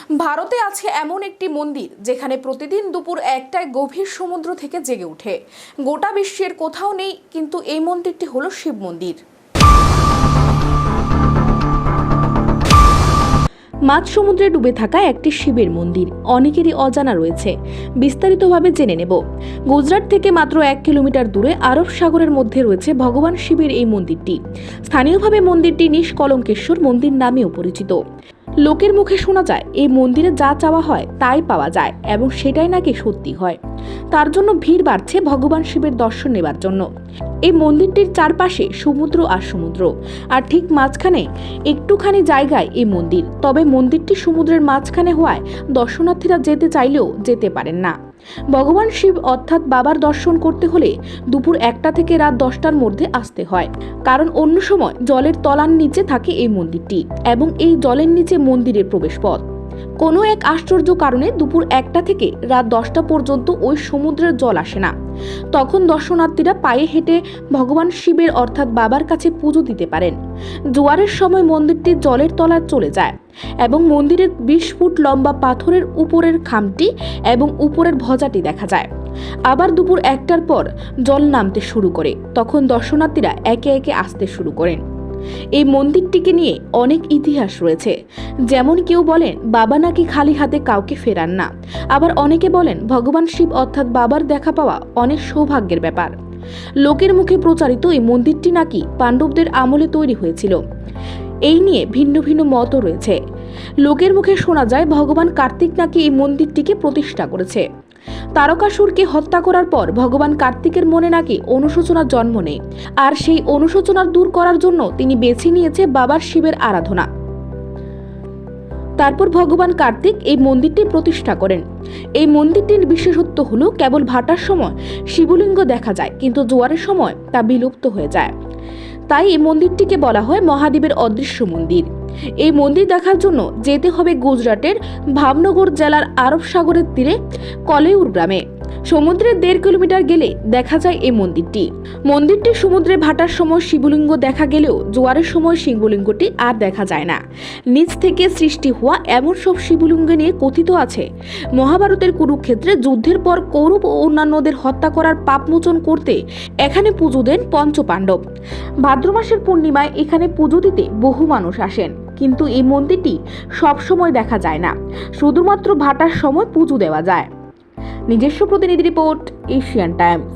ভারতে আছে এমন একটি মন্দির যেখানে প্রতিদিন দুপুর 1টায় গভীর সমুদ্র থেকে জেগে ওঠে। গোটা বিশ্বের কোথাও নেই, কিন্তু এই মন্দিরটি হলো শিব মন্দির। মাঝ সমুদ্রে ডুবে থাকা একটি শিবের মন্দির অনেকেরই অজানা রয়েছে। বিস্তারিতভাবে জেনে নেব। গুজরাট থেকে মাত্র 1 কিলোমিটার দূরে আরব সাগরের মধ্যে রয়েছে ভগবান শিবের এই মন্দিরটি। স্থানীয়ভাবে মন্দিরটি নিষ্কলঙ্কেশ্বর মন্দির নামেও পরিচিত। লোকের মুখে শোনা যায় এই মন্দিরে যা চাওয়া হয় তাই পাওয়া যায় এবং সেটাই নাকি সত্যি হয়। তার জন্য ভিড় বাড়ছে ভগবান শিবের দর্শন নেবার জন্য। এই মন্দিরটির চারপাশে সমুদ্র আর সমুদ্র, আর ঠিক মাঝখানে একটুখানি জায়গায় এই মন্দির। তবে মন্দিরটি সমুদ্রের মাঝখানে হওয়ায় দর্শনার্থীরা যেতে চাইলেও যেতে পারেন না। ভগবান শিব অর্থাৎ বাবার দর্শন করতে হলে দুপুর 1টা থেকে রাত 10টার মধ্যে আসতে হয়, কারণ অন্য সময় জলের তলার নিচে থাকে এই মন্দিরটি এবং এই জলের নিচে মন্দিরের প্রবেশপথ। কোনো এক আশ্চর্য কারণে দুপুর 1টা থেকে রাত 10টা পর্যন্ত ওই সমুদ্রের জল আসে না। তখন দর্শনার্থীরা পায়ে হেঁটে ভগবান শিবের অর্থাৎ বাবার কাছে পুজো দিতে পারেন। জোয়ারের সময় মন্দিরটি জলের তলায় চলে যায় এবং মন্দিরের 20 ফুট লম্বা পাথরের উপরের খামটি এবং উপরের ভজাটি দেখা যায়। আবার দুপুর 1টার পর জল নামতে শুরু করে, তখন দর্শনার্থীরা একে একে আসতে শুরু করেন। এই মন্দিরটিকে নিয়ে অনেক ইতিহাস রয়েছে। যেমন কেউ বলেন বাবা নাকি খালি হাতে কাউকে ফেরান না, আবার অনেকে বলেন ভগবান শিব অর্থাৎ বাবার দেখা পাওয়া অনেক সৌভাগ্যের ব্যাপার। লোকের মুখে প্রচারিত এই মন্দিরটি নাকি পাণ্ডবদের আমলে তৈরি হয়েছিল। এই নিয়ে ভিন্ন ভিন্ন মতও রয়েছে। লোকের মুখে শোনা যায় ভগবান কার্তিক নাকি এই মন্দিরটিকে প্রতিষ্ঠা করেছে। তারকাসুরকে হত্যা করার পর ভগবান কার্তিকের মনে নাকি অনুশোচনার জন্ম নেয়, আর সেই অনুশোচনা দূর করার জন্য তিনি বেছে নিয়েছে বাবার শিবের আরাধনা। তারপর ভগবান কার্তিক এই মন্দিরটি প্রতিষ্ঠা করেন। এই মন্দিরটির বিশেষত্ব হলো কেবল ভাটার সময় শিবলিঙ্গ দেখা যায়, কিন্তু জোয়ারের সময় তা বিলুপ্ত হয়ে যায়। তাই এই মন্দিরটিকে বলা হয় মহাদেবের অদৃশ্য মন্দির। এই মন্দির দেখার জন্য যেতে হবে গুজরাটের ভাবনগর জেলার আরব সাগরের তীরে কলেউর গ্রামে। সমুদ্রের 1.5 কিলোমিটার গেলে দেখা যায় এই মন্দিরটি। মন্দিরটি সমুদ্রে ভাটার সময় শিবলিঙ্গ দেখা গেলেও জোয়ারের সময় শিবলিঙ্গটি আর দেখা যায় না। নিচ থেকে সৃষ্টি হওয়া এমন সব শিবলিঙ্গ নিয়ে কথিত আছে মহাভারতের কুরুক্ষেত্রে যুদ্ধের পর কৌরব ও অন্যান্যদের হত্যা করার পাপমোচন করতে এখানে পুজো দেন পঞ্চপাণ্ডব। ভাদ্র মাসের পূর্ণিমায় এখানে পুজো দিতে বহু মানুষ আসেন, কিন্তু এই মন্দিরটি সব সময় দেখা যায় না, শুধুমাত্র ভাটার সময় পুজো দেওয়া যায়। নিজস্ব প্রতিনিধি রিপোর্ট, এশিয়ান টাইমস।